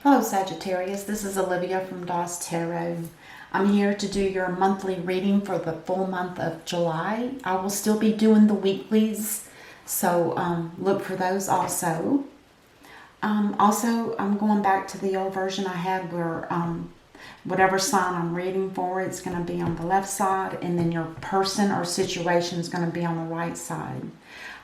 Hello Sagittarius, this is Olivia from DOS Tarot. I'm here to do your monthly reading for the full month of July. I will still be doing the weeklies, so look for those also. Also, I'm going back to the old version I had where whatever sign I'm reading for, it's going to be on the left side, and then your person or situation is going to be on the right side.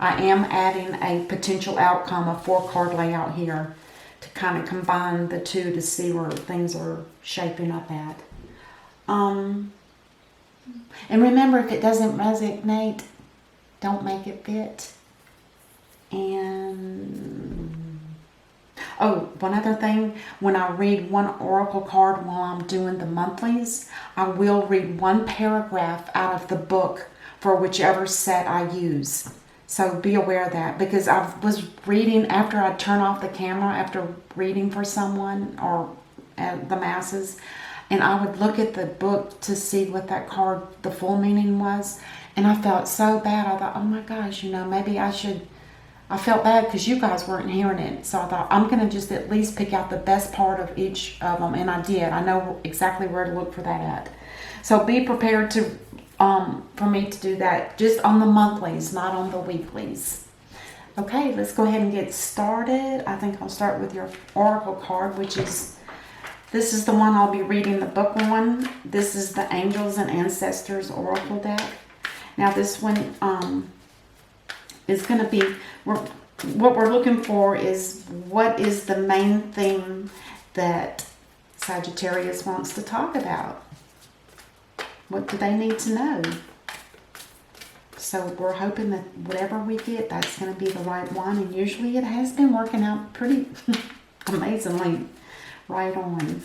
I am adding a potential outcome, a 4-card layout here, to kind of combine the two to see where things are shaping up at. And remember, if it doesn't resonate, don't make it fit. And oh, one other thing, when I read one oracle card while I'm doing the monthlies, I will read one paragraph out of the book for whichever set I use. So be aware of that, because I was reading after I turn off the camera, after reading for someone or the masses, and I would look at the book to see what that card, the full meaning was, and I felt so bad. I thought, oh my gosh, maybe I should, I felt bad because you guys weren't hearing it. So I thought, I'm going to just at least pick out the best part of each of them, and I did. I know exactly where to look for that at. So be prepared to for me to do that just on the monthlies, not on the weeklies. Okay, let's go ahead and get started. I think I'll start with your oracle card, which is, this is the one I'll be reading the book on. This is the Angels and Ancestors Oracle deck. Now this one is going to be, what we're looking for is, what is the main thing that Sagittarius wants to talk about? What do they need to know? So we're hoping that whatever we get, that's going to be the right one. And usually it has been working out pretty amazingly right on.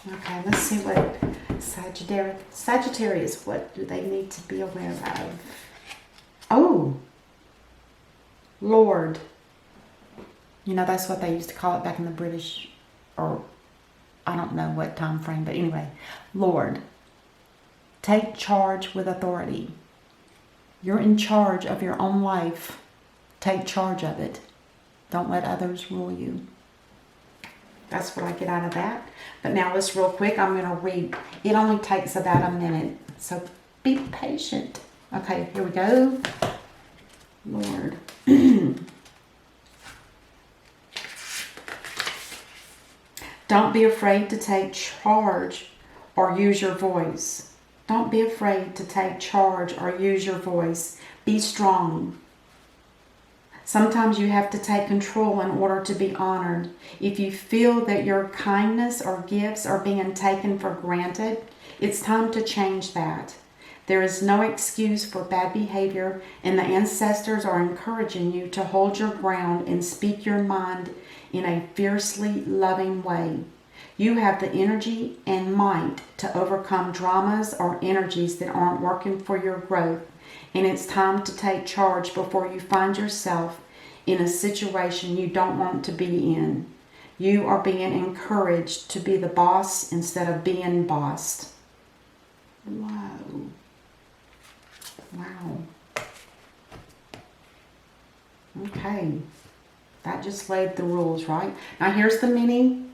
Okay, let's see what Sagittarius, what do they need to be aware of? Oh, Lord. That's what they used to call it back in the British, or I don't know what time frame, but anyway, Lord. Take charge with authority. You're in charge of your own life. Take charge of it. Don't let others rule you. That's what I get out of that. But now let's real quick, I'm going to read. It only takes about a minute, so be patient. Okay, here we go. Lord. Don't be afraid to take charge or use your voice. Don't be afraid to take charge or use your voice. Be strong. Sometimes you have to take control in order to be honored. If you feel that your kindness or gifts are being taken for granted, it's time to change that. There is no excuse for bad behavior, and the ancestors are encouraging you to hold your ground and speak your mind in a fiercely loving way. You have the energy and might to overcome dramas or energies that aren't working for your growth, and it's time to take charge before you find yourself in a situation you don't want to be in. You are being encouraged to be the boss instead of being bossed. Whoa. Wow. Okay. That just laid the rules, right? Now here's the mini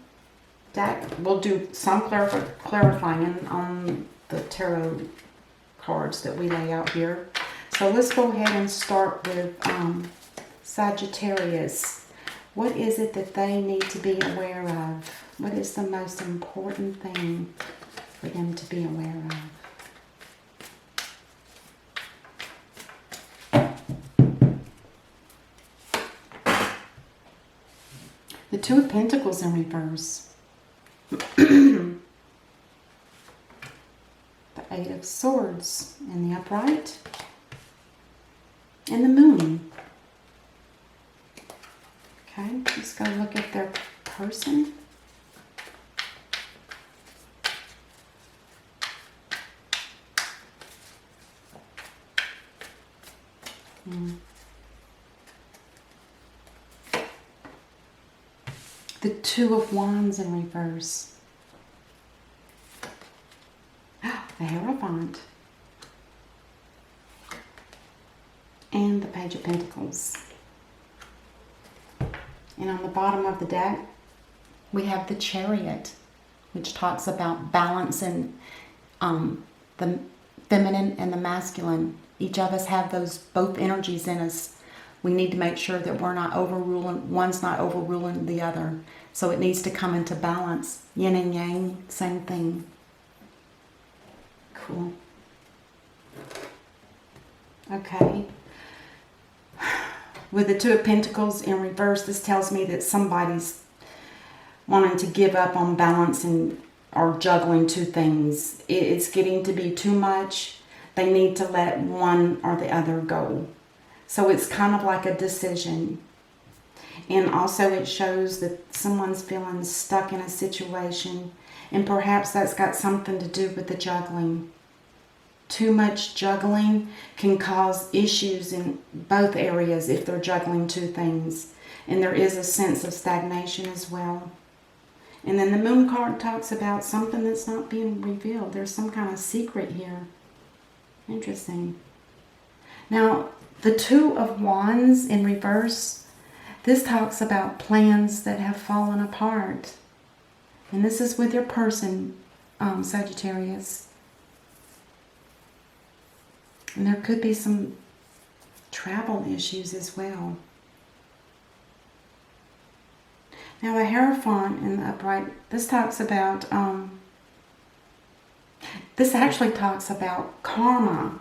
deck. We'll do some clarifying on the tarot cards that we lay out here. So let's go ahead and start with Sagittarius. What is it that they need to be aware of? What is the most important thing for them to be aware of? The Two of Pentacles in reverse. The Eight of Swords in the upright. And the Moon. Okay, let's go look at their person. The Two of Wands in reverse. The Hierophant. And the Page of Pentacles. And on the bottom of the deck, We have the Chariot, which talks about balancing the feminine and the masculine. Each of us have those both energies in us. We need to make sure that we're not overruling, one's not overruling the other. So it needs to come into balance. Yin and yang, same thing. Cool. Okay. With the Two of Pentacles in reverse, this tells me that somebody's wanting to give up on balancing or juggling two things. It's getting to be too much. They need to let one or the other go. So it's kind of like a decision. And also it shows that someone's feeling stuck in a situation, and perhaps that's got something to do with the juggling. Too much juggling can cause issues in both areas if they're juggling two things. And there is a sense of stagnation as well. And then the Moon card talks about something that's not being revealed. There's some kind of secret here. Interesting. Now, the Two of Wands in reverse, this talks about plans that have fallen apart. And this is with your person, Sagittarius. And there could be some travel issues as well. Now the Hierophant in the upright, this talks about, this actually talks about karma,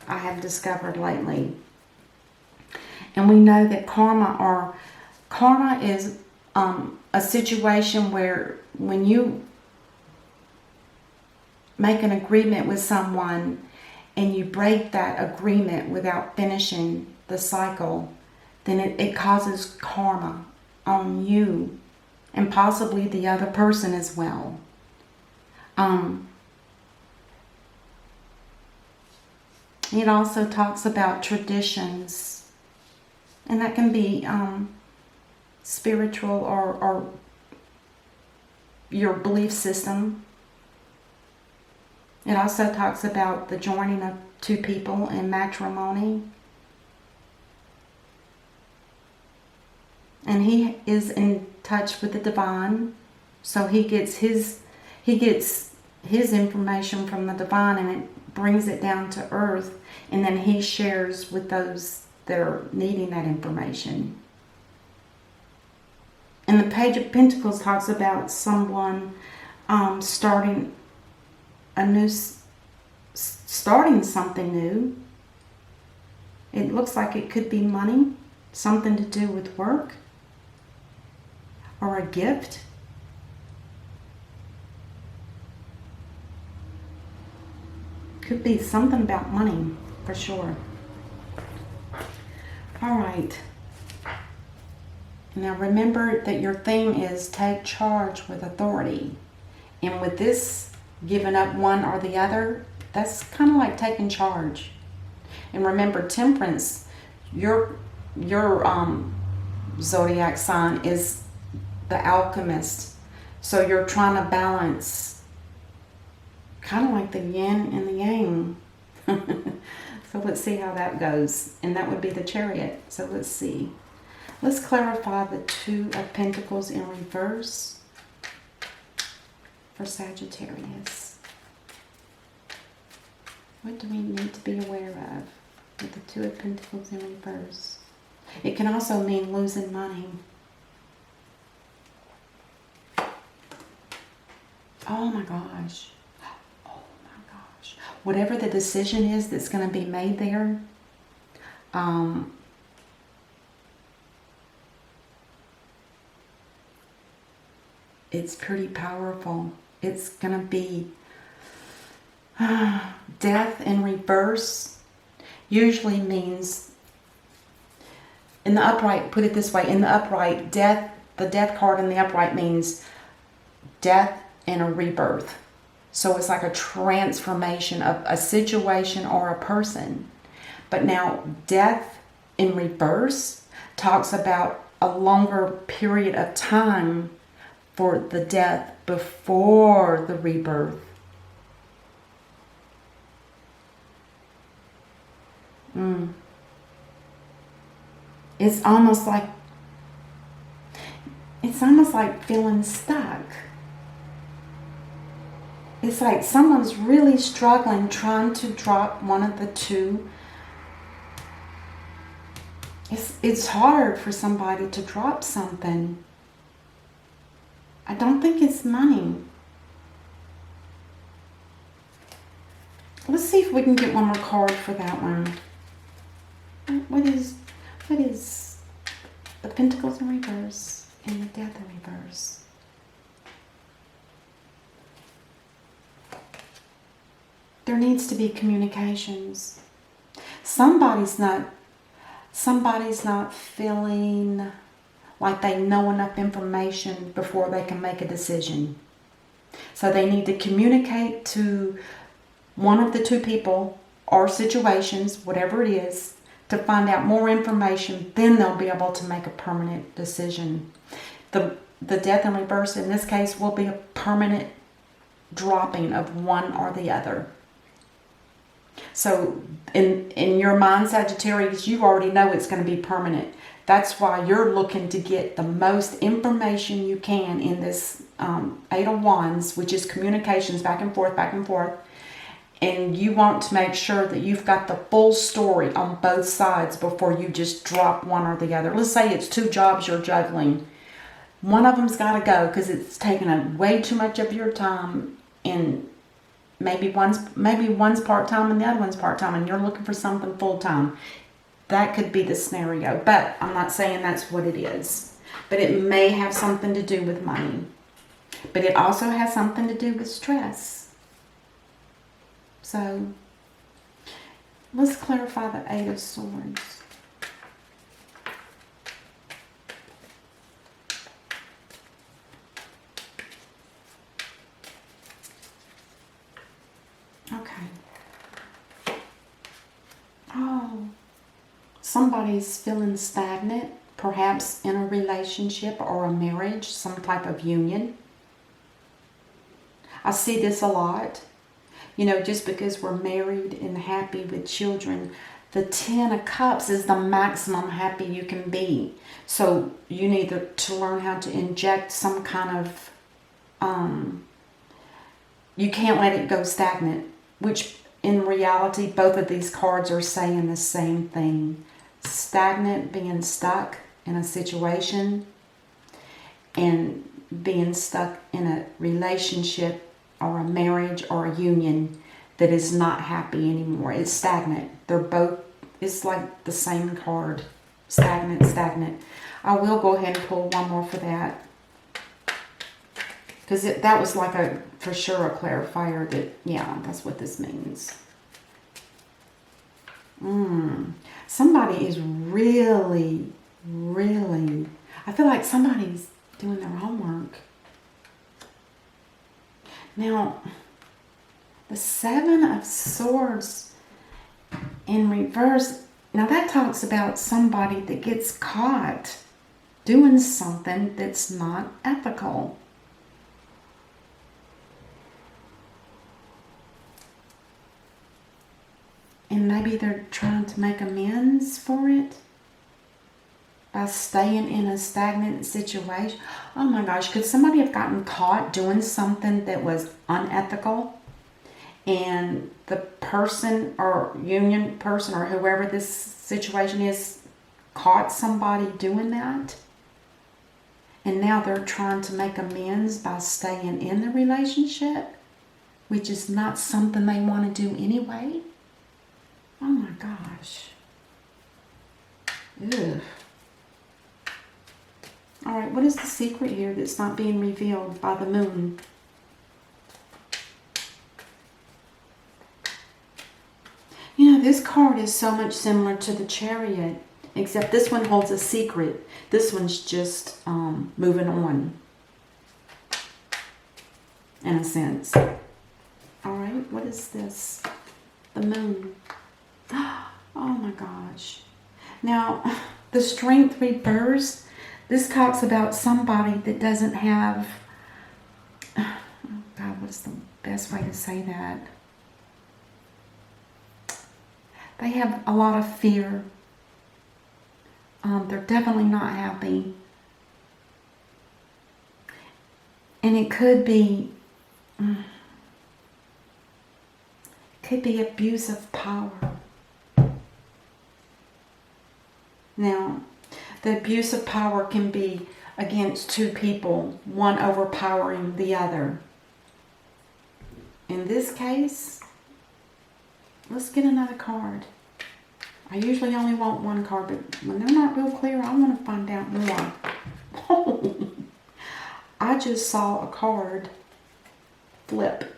I have discovered lately. And we know that karma is a situation where when you make an agreement with someone and you break that agreement without finishing the cycle, then it causes karma on you and possibly the other person as well. It also talks about traditions, and that can be spiritual or your belief system. It also talks about the joining of two people in matrimony. And he is in touch with the divine, so he gets his information from the divine, and it brings it down to earth, and then he shares with those that are needing that information. And the Page of Pentacles talks about someone starting something new. It looks like it could be money, something to do with work, or a gift. Could be something about money, for sure. All right. Now remember that your theme is take charge with authority. And with this, giving up one or the other, that's kind of like taking charge. And remember, Temperance, your zodiac sign is the alchemist. So you're trying to balance, kind of like the yin and the yang. So let's see how that goes. And that would be the Chariot. So let's see. Let's clarify the Two of Pentacles in reverse for Sagittarius. What do we need to be aware of with the Two of Pentacles in reverse? It can also mean losing money. Oh my gosh. Oh my gosh. Whatever the decision is that's going to be made there, it's pretty powerful. It's going to be death in reverse. Usually means, in the upright, put it this way, in the upright, death, the death card in the upright means death and a rebirth. So it's like a transformation of a situation or a person. But now death in reverse talks about a longer period of time for the death before the rebirth. It's almost like, it's almost like feeling stuck. It's like someone's really struggling trying to drop one of the two. It's hard for somebody to drop something. I don't think it's money. Let's see if we can get one more card for that one. What is the Pentacles in reverse and the Death in reverse? There needs to be communications. Somebody's not feeling like they know enough information before they can make a decision. So they need to communicate to one of the two people or situations, whatever it is, to find out more information. Then they'll be able to make a permanent decision. The Death in reverse in this case will be a permanent dropping of one or the other. So in your mind, Sagittarius, you already know it's going to be permanent. That's why you're looking to get the most information you can in this Eight of Wands, which is communications back and forth, back and forth. And you want to make sure that you've got the full story on both sides before you just drop one or the other. Let's say it's two jobs you're juggling. One of them's got to go because it's taking way too much of your time, and maybe one's part-time and the other one's part-time, and you're looking for something full-time. That could be the scenario, but I'm not saying that's what it is. But it may have something to do with money. But it also has something to do with stress. So, let's clarify the Eight of Swords. Okay. Oh, somebody's feeling stagnant, perhaps in a relationship or a marriage, some type of union. I see this a lot. You know, just because we're married and happy with children, the 10 of Cups is the maximum happy you can be. So you need to learn how to inject some kind of, you can't let it go stagnant, which in reality, both of these cards are saying the same thing. Stagnant, being stuck in a situation, and being stuck in a relationship or a marriage or a union that is not happy anymore. It's stagnant. They're both, it's like the same card. Stagnant, stagnant. I will go ahead and pull one more for that. Because that was like for sure a clarifier that, yeah, that's what this means. Somebody is really, really, I feel like somebody's doing their homework. Now, the Seven of Swords in reverse, now that talks about somebody that gets caught doing something that's not ethical. And maybe they're trying to make amends for it by staying in a stagnant situation. Oh my gosh, could somebody have gotten caught doing something that was unethical, and the person or union person or whoever this situation is caught somebody doing that, and now they're trying to make amends by staying in the relationship, which is not something they want to do anyway? Oh my gosh. Ugh. All right, what is the secret here that's not being revealed by the moon? You know, this card is so much similar to the Chariot, except this one holds a secret. This one's just moving on, in a sense. All right, what is this? The moon. Oh my gosh. Now, the Strength reverse, this talks about somebody that doesn't have, oh God, what's the best way to say that? They have a lot of fear. They're definitely not happy. And it could be abuse of power. Now, the abuse of power can be against two people, one overpowering the other. In this case, let's get another card. I usually only want one card, but when they're not real clear, I want to find out more. Oh, I just saw a card flip.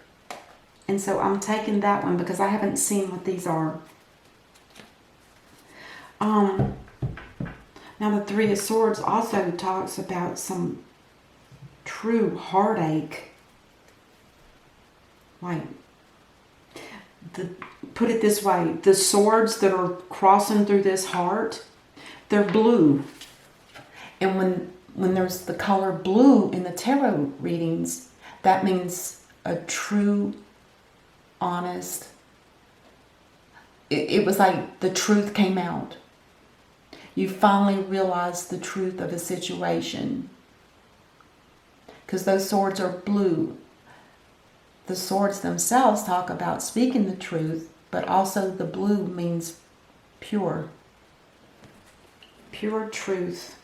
And so I'm taking that one because I haven't seen what these are. Now the Three of Swords also talks about some true heartache. Like, put it this way, the swords that are crossing through this heart, they're blue. And when there's the color blue in the tarot readings, that means a true, honest, it was like the truth came out. You finally realized the truth of a situation. Because those swords are blue. The swords themselves talk about speaking the truth, but also the blue means pure. Pure truth.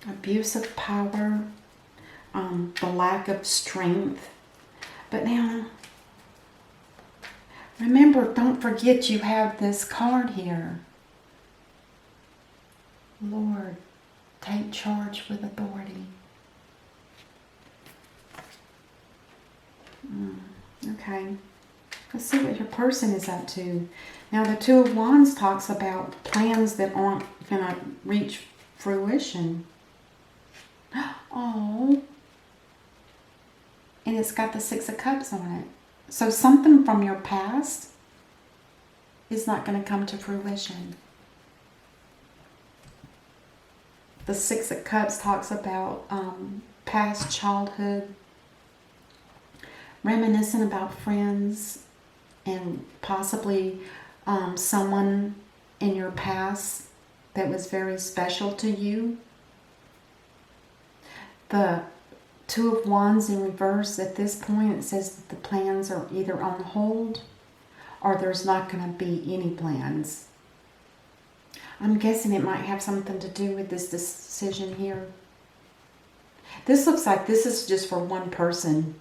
Abuse of power, the lack of strength. But now, remember, don't forget you have this card here. Lord, take charge with authority. Okay. Let's see what your person is up to. Now, the Two of Wands talks about plans that aren't going to reach fruition. Oh. And it's got the Six of Cups on it. So something from your past is not going to come to fruition. The Six of Cups talks about past childhood, reminiscing about friends, and possibly someone in your past that was very special to you. The Two of Wands in reverse, at this point it says that the plans are either on hold or there's not going to be any plans. I'm guessing it might have something to do with this decision here. This looks like this is just for one person.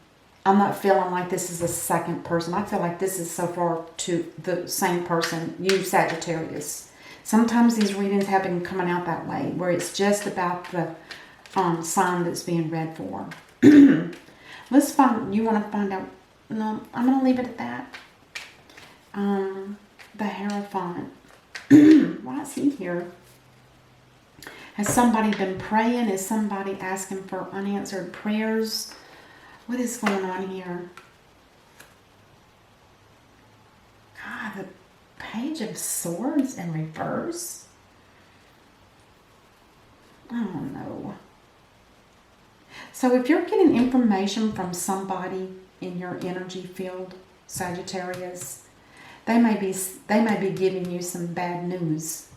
I'm not feeling like this is a second person. I feel like this is so far to the same person, you Sagittarius. Sometimes these readings have been coming out that way, where it's just about the sign that's being read for. Let's find, you want to find out, no, I'm going to leave it at that. The Hierophant. Why is he here? Has somebody been praying? Is somebody asking for unanswered prayers? What is going on here? God, the Page of Swords in reverse? I don't know. So if you're getting information from somebody in your energy field, Sagittarius, they may be giving you some bad news.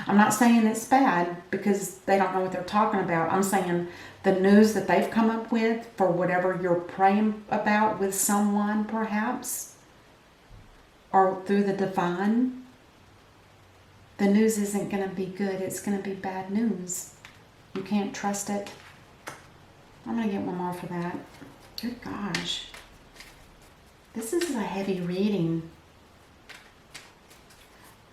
I'm not saying it's bad because they don't know what they're talking about. I'm saying the news that they've come up with for whatever you're praying about with someone, perhaps, or through the divine, the news isn't going to be good. It's going to be bad news. You can't trust it. I'm going to get one more for that. Good gosh. This is a heavy reading.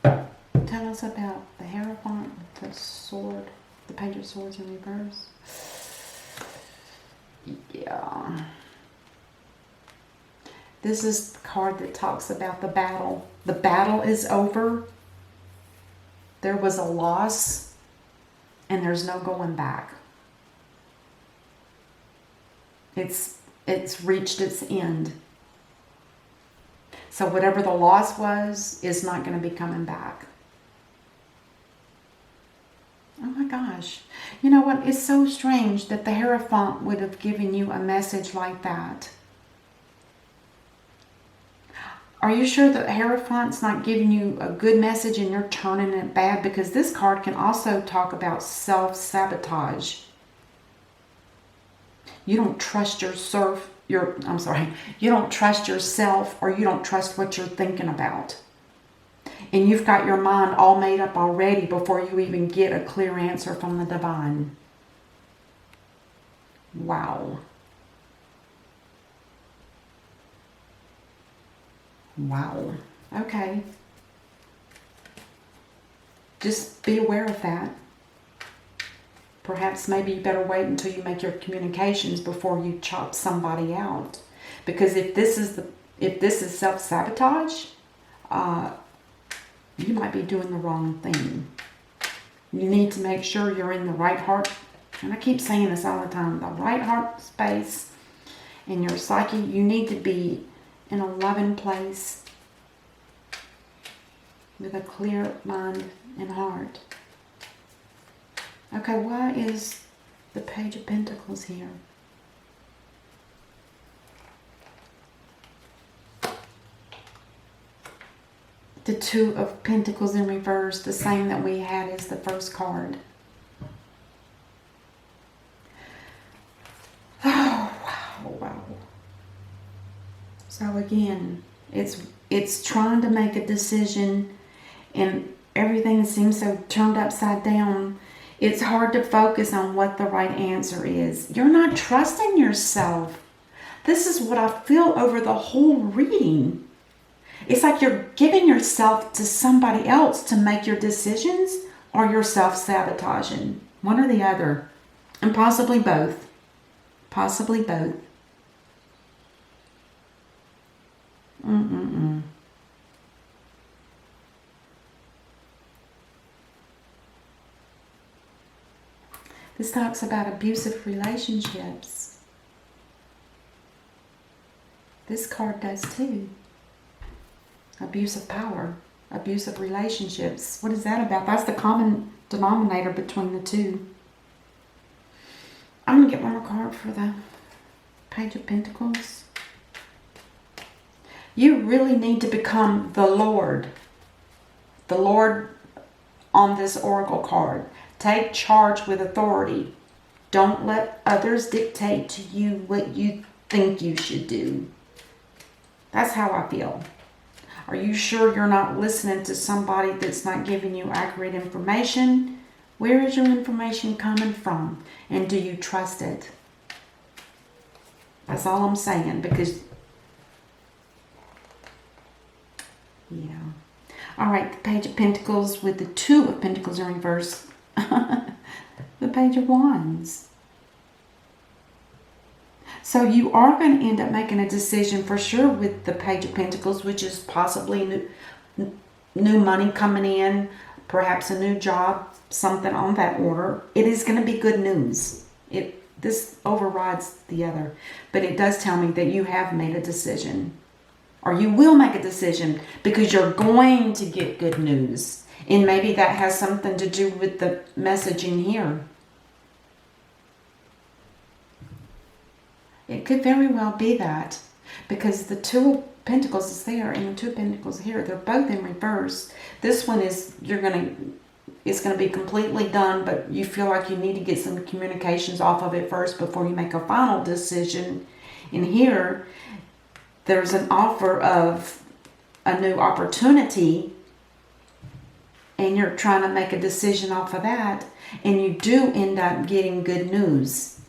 Tell us about the Hierophant, the sword, the Page of Swords in reverse. Yeah. This is the card that talks about the battle. The battle is over. There was a loss, and there's no going back. It's reached its end. So whatever the loss was is not going to be coming back. Oh my gosh. You know what? It's so strange that the Hierophant would have given you a message like that. Are you sure that Hierophant's not giving you a good message and you're turning it bad? Because this card can also talk about self-sabotage. You don't trust you don't trust yourself, or you don't trust what you're thinking about. And you've got your mind all made up already before you even get a clear answer from the divine. Wow. Wow. Okay. Just be aware of that. Perhaps maybe you better wait until you make your communications before you chop somebody out. Because if this is self-sabotage, you might be doing the wrong thing. You need to make sure you're in the right heart, and I keep saying this all the time, the right heart space in your psyche. You need to be in a loving place with a clear mind and heart. Okay, why is the Page of Pentacles here? The Two of Pentacles in reverse, the same that we had as the first card. Oh, wow. So again, it's trying to make a decision, and everything seems so turned upside down. It's hard to focus on what the right answer is. You're not trusting yourself. This is what I feel over the whole reading. It's like you're giving yourself to somebody else to make your decisions, or you're self-sabotaging. One or the other. And possibly both. Possibly both. This talks about abusive relationships. This card does too. Abusive power, abusive relationships. What is that about? That's the common denominator between the two. I'm going to get one more card for the Page of Pentacles. You really need to become the Lord. The Lord on this oracle card. Take charge with authority. Don't let others dictate to you what you think you should do. That's how I feel. Are you sure you're not listening to somebody that's not giving you accurate information? Where is your information coming from? And do you trust it? That's all I'm saying, because, yeah. All right, the Page of Pentacles with the Two of Pentacles in reverse. The Page of Wands. So you are going to end up making a decision for sure with the Page of Pentacles, which is possibly new money coming in, perhaps a new job, something on that order. It is going to be good news. This overrides the other. But it does tell me that you have made a decision. Or you will make a decision, because you're going to get good news. And maybe that has something to do with the messaging here. It could very well be that, because the Two of Pentacles is there and the Two of Pentacles here. They're both in reverse. This one is, it's going to be completely done, but you feel like you need to get some communications off of it first before you make a final decision. And here, there's an offer of a new opportunity, and you're trying to make a decision off of that, and you do end up getting good news.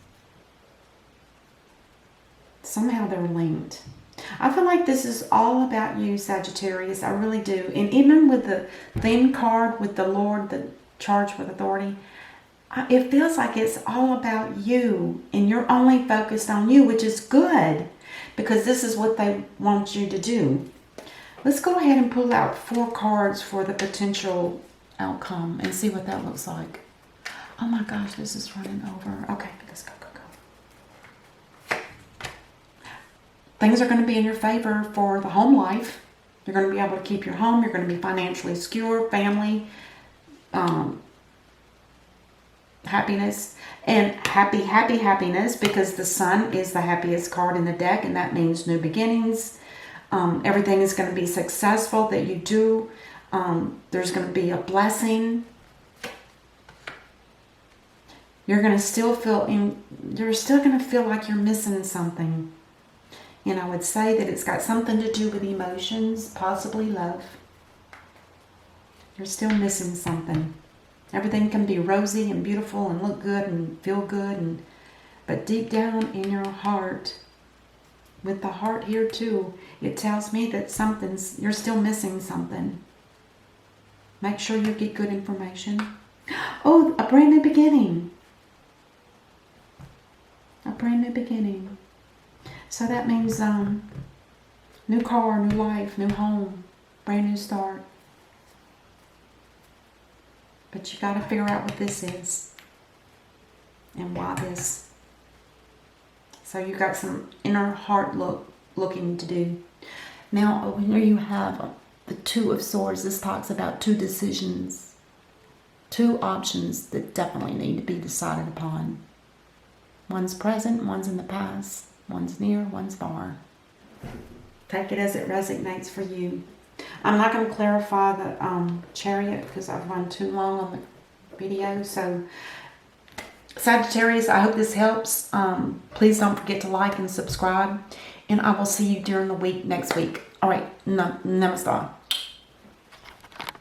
Somehow they're linked. I feel like this is all about you, Sagittarius. I really do. And even with the theme card with the Lord, the charge with authority, it feels like it's all about you. And you're only focused on you, which is good, because this is what they want you to do. Let's go ahead and pull out 4 cards for the potential outcome and see what that looks like. Oh my gosh, this is running over. Okay, let's go. Things are going to be in your favor for the home life. You're going to be able to keep your home. You're going to be financially secure, family, happiness, and happiness, because the Sun is the happiest card in the deck, and that means new beginnings. Everything is going to be successful that you do. There's going to be a blessing. You're going to still you're still going to feel like you're missing something. And I would say that it's got something to do with emotions, possibly love. You're still missing something. Everything can be rosy and beautiful and look good and feel good, but deep down in your heart, with the heart here too, it tells me that you're still missing something. Make sure you get good information. Oh, a brand new beginning. A brand new beginning. So that means new car, new life, new home, brand new start. But you got to figure out what this is and why this. So you got some inner heart looking to do. Now, here you have the Two of Swords. This talks about two decisions, two options that definitely need to be decided upon. One's present, one's in the past, one's near, one's far. Take it as it resonates for you. I'm not going to clarify the Chariot because I've run too long on the video. So, Sagittarius, I hope this helps. Please don't forget to like and subscribe. And I will see you during the week next week. All right. Namaste.